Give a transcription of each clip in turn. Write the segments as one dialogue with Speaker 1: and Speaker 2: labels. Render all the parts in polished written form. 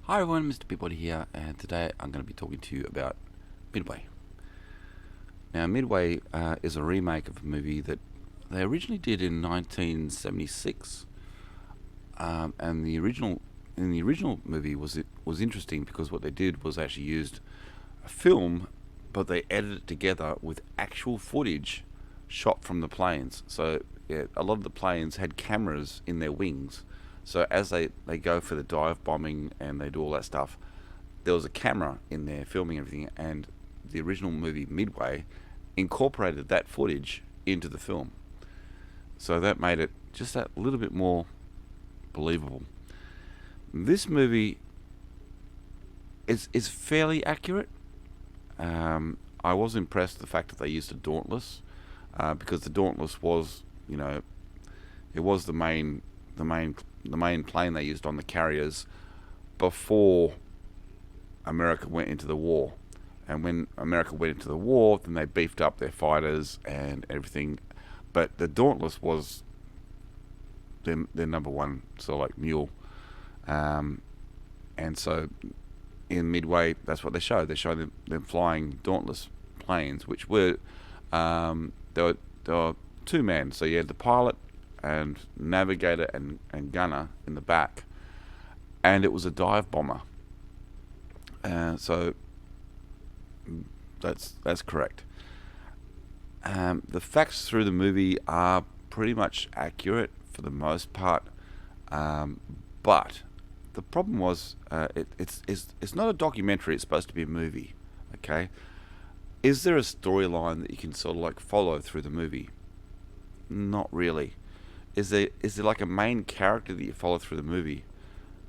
Speaker 1: Hi everyone, Mr. Peabody here, and today I'm going to be talking to you about Midway. Now, Midway is a remake of a movie that they originally did in 1976, and the original movie was interesting because what they did was actually used a film, but they edited it together with actual footage shot from the planes. So yeah, a lot of the planes had cameras in their wings. So as they go for the dive bombing and they do all that stuff, there was a camera in there filming everything, and the original movie Midway incorporated that footage into the film. So that made it just that little bit more believable. This movie is fairly accurate. I was impressed with the fact that they used a Dauntless, because the Dauntless was, it was the main plane they used on the carriers before America went into the war. And when America went into the war, then they beefed up their fighters and everything. But the Dauntless was their number one, sort of like mule. Um, and so in Midway, that's what they showed. They showed them flying Dauntless planes, which were they were two men. So you had the pilot and navigator and gunner in the back, and it was a dive bomber. So that's correct. The facts through the movie are pretty much accurate for the most part, but the problem was it's not a documentary. It's supposed to be a movie. Okay, is there a storyline that you can sort of like follow through the movie? Not really. Is there like a main character that you follow through the movie?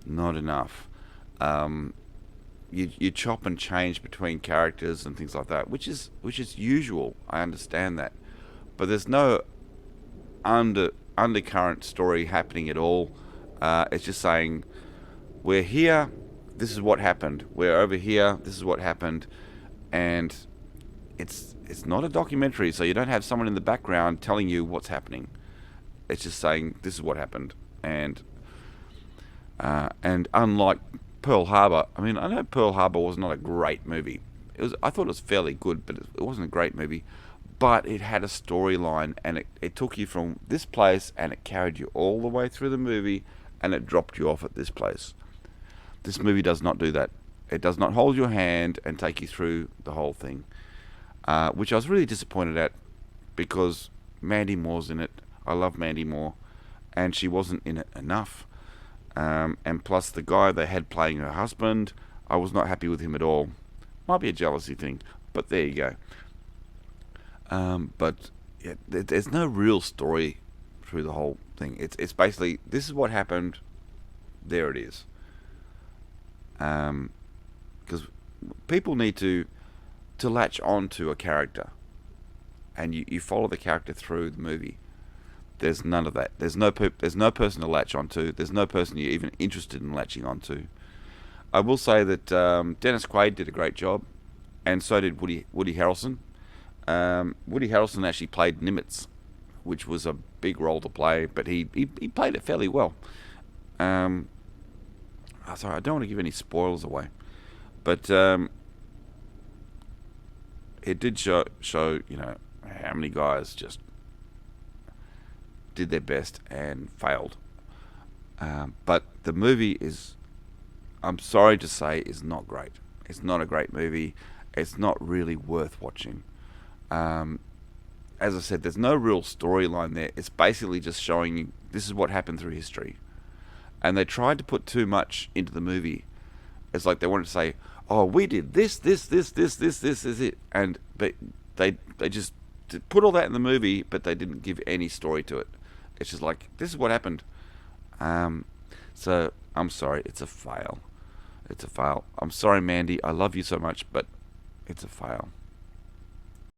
Speaker 1: Not enough. Um, you chop and change between characters and things like that, which is usual. I understand that, but there's no undercurrent story happening at all. It's just saying we're here. This is what happened. We're over here. This is what happened, and it's not a documentary, so you don't have someone in the background telling you what's happening. It's just saying this is what happened, and unlike Pearl Harbor, I mean, I know Pearl Harbor was not a great movie. I thought it was fairly good, but it wasn't a great movie. But it had a storyline, and it took you from this place, and it carried you all the way through the movie, and it dropped you off at this place. This movie does not do that. It does not hold your hand and take you through the whole thing, which I was really disappointed at because Mandy Moore's in it. I love Mandy Moore, and she wasn't in it enough. And plus, the guy they had playing her husband, I was not happy with him at all. Might be a jealousy thing, but there you go. But yeah, there's no real story through the whole thing. It's basically this is what happened. There it is. Because people need to latch on to a character, and you follow the character through the movie. There's none of that. There's no person to latch onto. There's no person you're even interested in latching onto. I will say that Dennis Quaid did a great job, and so did Woody Harrelson. Woody Harrelson actually played Nimitz, which was a big role to play, but he played it fairly well. Sorry, I don't want to give any spoilers away, but it did show how many guys just did their best and failed. But the movie is, I'm sorry to say, is not great. It's not a great movie. It's not really worth watching. As I said, there's no real storyline there. It's basically just showing you this is what happened through history. And they tried to put too much into the movie. It's like they wanted to say, "Oh, we did this is it," but they just put all that in the movie, but they didn't give any story to it. It's just like this is what happened. So I'm sorry, it's a fail. It's a fail. I'm sorry, Mandy. I love you so much, but it's a fail.